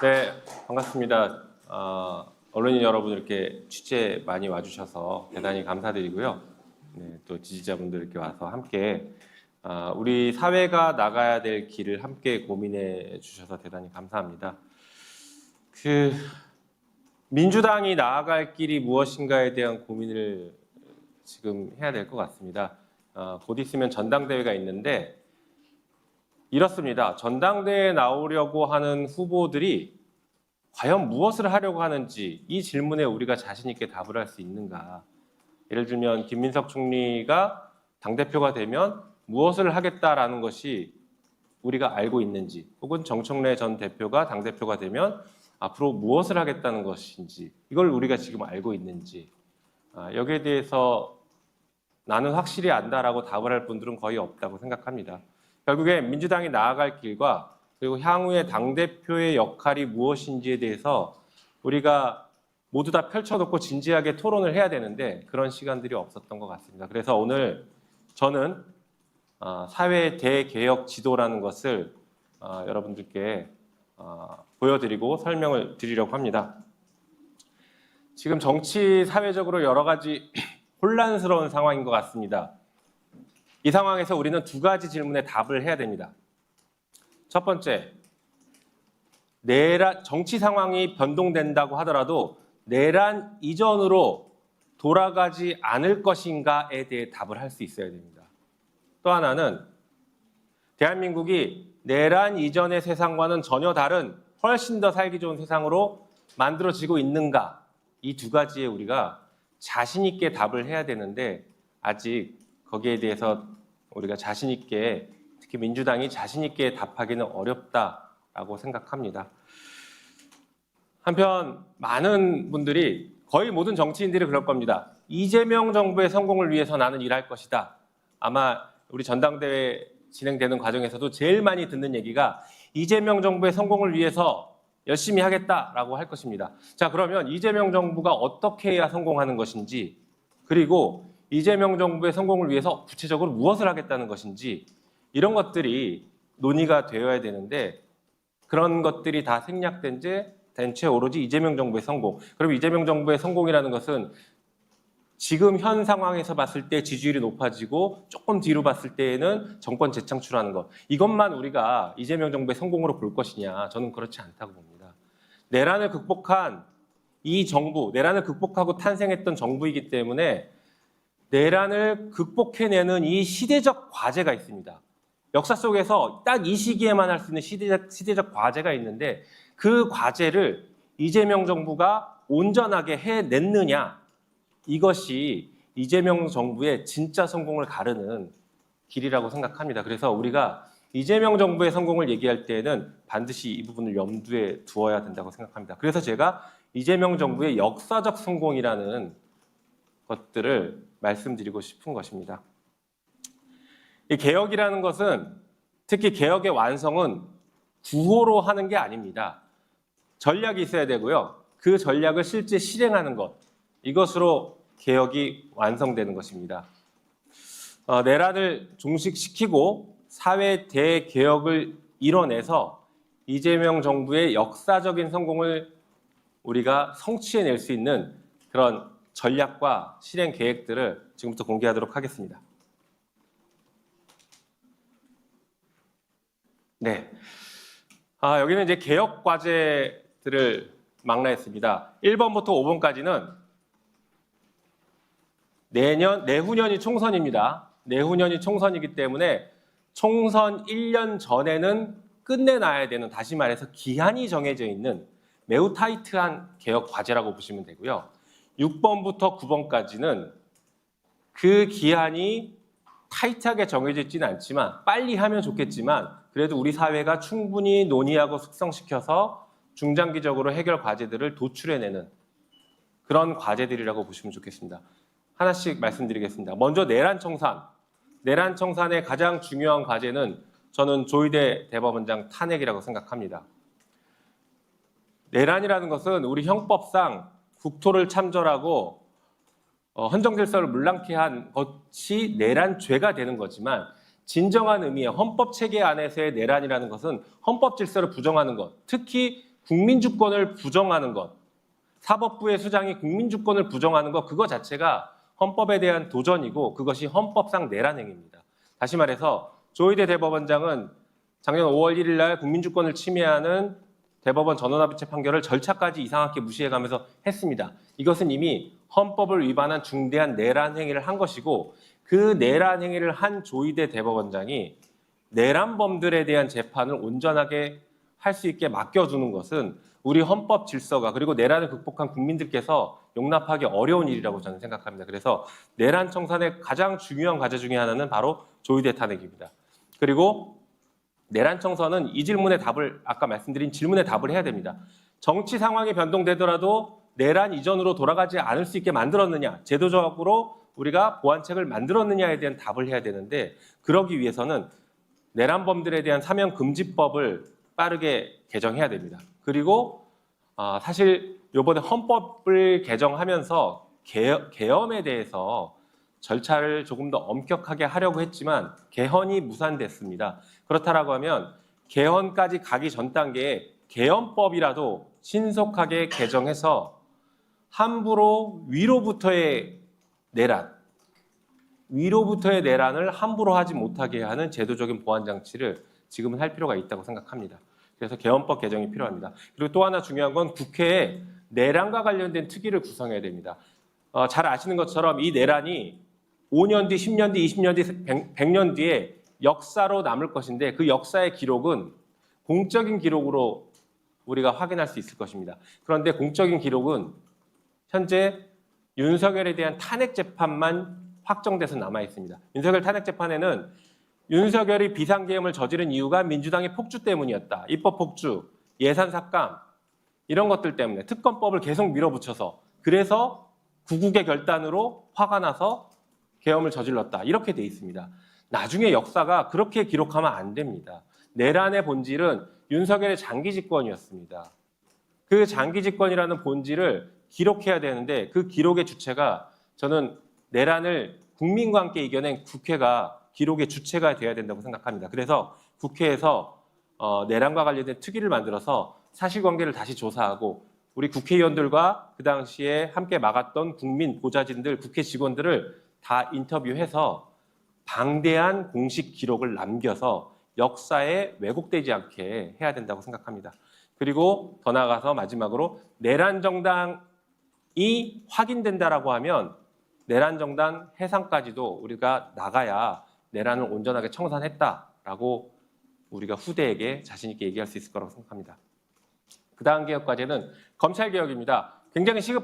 네, 반갑습니다. 언론인 여러분 이렇게 취재 많이 와주셔서 대단히 감사드리고요. 네, 또 지지자분들 이렇게 와서 함께 우리 사회가 나가야 될 길을 함께 고민해 주셔서 대단히 감사합니다. 민주당이 나아갈 길이 무엇인가에 대한 고민을 지금 해야 될 것 같습니다. 곧 있으면 전당대회가 있는데 이렇습니다. 전당대회에 나오려고 하는 후보들이 과연 무엇을 하려고 하는지 이 질문에 우리가 자신 있게 답을 할 수 있는가. 예를 들면 김민석 총리가 당대표가 되면 무엇을 하겠다라는 것이 우리가 알고 있는지, 혹은 정청래 전 대표가 당대표가 되면 앞으로 무엇을 하겠다는 것인지, 이걸 우리가 지금 알고 있는지, 여기에 대해서 나는 확실히 안다라고 답을 할 분들은 거의 없다고 생각합니다. 결국에 민주당이 나아갈 길과 그리고 향후의 당대표의 역할이 무엇인지에 대해서 우리가 모두 다 펼쳐놓고 진지하게 토론을 해야 되는데 그런 시간들이 없었던 것 같습니다. 그래서 오늘 저는 사회 대개혁 지도라는 것을 여러분들께 보여드리고 설명을 드리려고 합니다. 지금 정치 사회적으로 여러 가지 혼란스러운 상황인 것 같습니다. 이 상황에서 우리는 두 가지 질문에 답을 해야 됩니다. 첫 번째, 정치 상황이 변동된다고 하더라도 내란 이전으로 돌아가지 않을 것인가에 대해 답을 할 수 있어야 됩니다. 또 하나는 대한민국이 내란 이전의 세상과는 전혀 다른 훨씬 더 살기 좋은 세상으로 만들어지고 있는가, 이 두 가지에 우리가 자신 있게 답을 해야 되는데 아직 거기에 대해서 우리가 자신 있게, 특히 민주당이 자신 있게 답하기는 어렵다라고 생각합니다. 한편 많은 분들이, 거의 모든 정치인들이 그럴 겁니다. 이재명 정부의 성공을 위해서 나는 일할 것이다. 아마 우리 전당대회 진행되는 과정에서도 제일 많이 듣는 얘기가 이재명 정부의 성공을 위해서 열심히 하겠다라고 할 것입니다. 자, 그러면 이재명 정부가 어떻게 해야 성공하는 것인지, 그리고 이재명 정부의 성공을 위해서 구체적으로 무엇을 하겠다는 것인지, 이런 것들이 논의가 되어야 되는데 그런 것들이 다 생략된 채 오로지 이재명 정부의 성공. 그럼 이재명 정부의 성공이라는 것은 지금 현 상황에서 봤을 때 지지율이 높아지고 조금 뒤로 봤을 때에는 정권 재창출하는 것, 이것만 우리가 이재명 정부의 성공으로 볼 것이냐, 저는 그렇지 않다고 봅니다. 내란을 극복한 이 정부, 내란을 극복하고 탄생했던 정부이기 때문에 내란을 극복해내는 이 시대적 과제가 있습니다. 역사 속에서 딱 이 시기에만 할 수 있는 시대적 과제가 있는데 그 과제를 이재명 정부가 온전하게 해냈느냐, 이것이 이재명 정부의 진짜 성공을 가르는 길이라고 생각합니다. 그래서 우리가 이재명 정부의 성공을 얘기할 때에는 반드시 이 부분을 염두에 두어야 된다고 생각합니다. 그래서 제가 이재명 정부의 역사적 성공이라는 것들을 말씀드리고 싶은 것입니다. 이 개혁이라는 것은, 특히 개혁의 완성은 구호로 하는 게 아닙니다. 전략이 있어야 되고요. 그 전략을 실제 실행하는 것, 이것으로 개혁이 완성되는 것입니다. 내란을 종식시키고 사회 대개혁을 이뤄내서 이재명 정부의 역사적인 성공을 우리가 성취해낼 수 있는 그런 전략과 실행 계획들을 지금부터 공개하도록 하겠습니다. 네, 여기는 이제 개혁 과제들을 망라했습니다. 1번부터 5번까지는 내후년이 총선입니다. 내후년이 총선이기 때문에 총선 1년 전에는 끝내놔야 되는, 다시 말해서 기한이 정해져 있는 매우 타이트한 개혁 과제라고 보시면 되고요. 6번부터 9번까지는 그 기한이 타이트하게 정해져 있지는 않지만 빨리 하면 좋겠지만 그래도 우리 사회가 충분히 논의하고 숙성시켜서 중장기적으로 해결 과제들을 도출해내는 그런 과제들이라고 보시면 좋겠습니다. 하나씩 말씀드리겠습니다. 먼저 내란 청산. 내란 청산의 가장 중요한 과제는 저는 조희대 대법원장 탄핵이라고 생각합니다. 내란이라는 것은 우리 형법상 국토를 참전하고 헌정질서를 물랑케 한 것이 내란죄가 되는 거지만, 진정한 의미의 헌법 체계 안에서의 내란이라는 것은 헌법 질서를 부정하는 것, 특히 국민주권을 부정하는 것, 사법부의 수장이 국민주권을 부정하는 것, 그거 자체가 헌법에 대한 도전이고 그것이 헌법상 내란 행위입니다. 다시 말해서 조희대 대법원장은 작년 5월 1일 날 국민주권을 침해하는 대법원 전원합의체 판결을 절차까지 이상하게 무시해가면서 했습니다. 이것은 이미 헌법을 위반한 중대한 내란 행위를 한 것이고 그 내란 행위를 한 조희대 대법원장이 내란범들에 대한 재판을 온전하게 할 수 있게 맡겨주는 것은 우리 헌법 질서가 그리고 내란을 극복한 국민들께서 용납하기 어려운 일이라고 저는 생각합니다. 그래서 내란 청산의 가장 중요한 과제 중에 하나는 바로 조희대 탄핵입니다. 그리고 내란 청산은 이 질문의 답을 아까 말씀드린 질문에 답을 해야 됩니다. 정치 상황이 변동되더라도 내란 이전으로 돌아가지 않을 수 있게 만들었느냐, 제도적으로 우리가 보완책을 만들었느냐에 대한 답을 해야 되는데 그러기 위해서는 내란범들에 대한 사면금지법을 빠르게 개정해야 됩니다. 그리고 사실 이번에 헌법을 개정하면서 개헌에 대해서 절차를 조금 더 엄격하게 하려고 했지만 개헌이 무산됐습니다. 그렇다라고 하면 개헌까지 가기 전 단계에 개헌법이라도 신속하게 개정해서 함부로 위로부터의 내란을 함부로 하지 못하게 하는 제도적인 보완 장치를 지금은 할 필요가 있다고 생각합니다. 그래서 개헌법 개정이 필요합니다. 그리고 또 하나 중요한 건 국회에 내란과 관련된 특위를 구성해야 됩니다. 잘 아시는 것처럼 이 내란이 5년 뒤, 10년 뒤, 20년 뒤, 100년 뒤에 역사로 남을 것인데 그 역사의 기록은 공적인 기록으로 우리가 확인할 수 있을 것입니다. 그런데 공적인 기록은 현재 윤석열에 대한 탄핵 재판만 확정돼서 남아 있습니다. 윤석열 탄핵 재판에는 윤석열이 비상계엄을 저지른 이유가 민주당의 폭주 때문이었다. 입법 폭주, 예산 삭감 이런 것들 때문에 특검법을 계속 밀어붙여서 그래서 구국의 결단으로 화가 나서 계엄을 저질렀다. 이렇게 돼 있습니다. 나중에 역사가 그렇게 기록하면 안 됩니다. 내란의 본질은 윤석열의 장기 집권이었습니다. 그 장기 집권이라는 본질을 기록해야 되는데 그 기록의 주체가 저는 내란을 국민과 함께 이겨낸 국회가 기록의 주체가 되어야 된다고 생각합니다. 그래서 국회에서 내란과 관련된 특위를 만들어서 사실관계를 다시 조사하고 우리 국회의원들과 그 당시에 함께 막았던 국민, 보좌진들, 국회 직원들을 다 인터뷰해서 방대한 공식 기록을 남겨서 역사에 왜곡되지 않게 해야 된다고 생각합니다. 그리고 더 나아가서 마지막으로 내란 정당이 확인된다라고 하면 내란 정당 해상까지도 우리가 나가야 내란을 온전하게 청산했다라고 우리가 후대에게 자신 있게 얘기할 수 있을 거라고 생각합니다. 그 다음 개혁 과제는 검찰 개혁입니다. 굉장히 시급한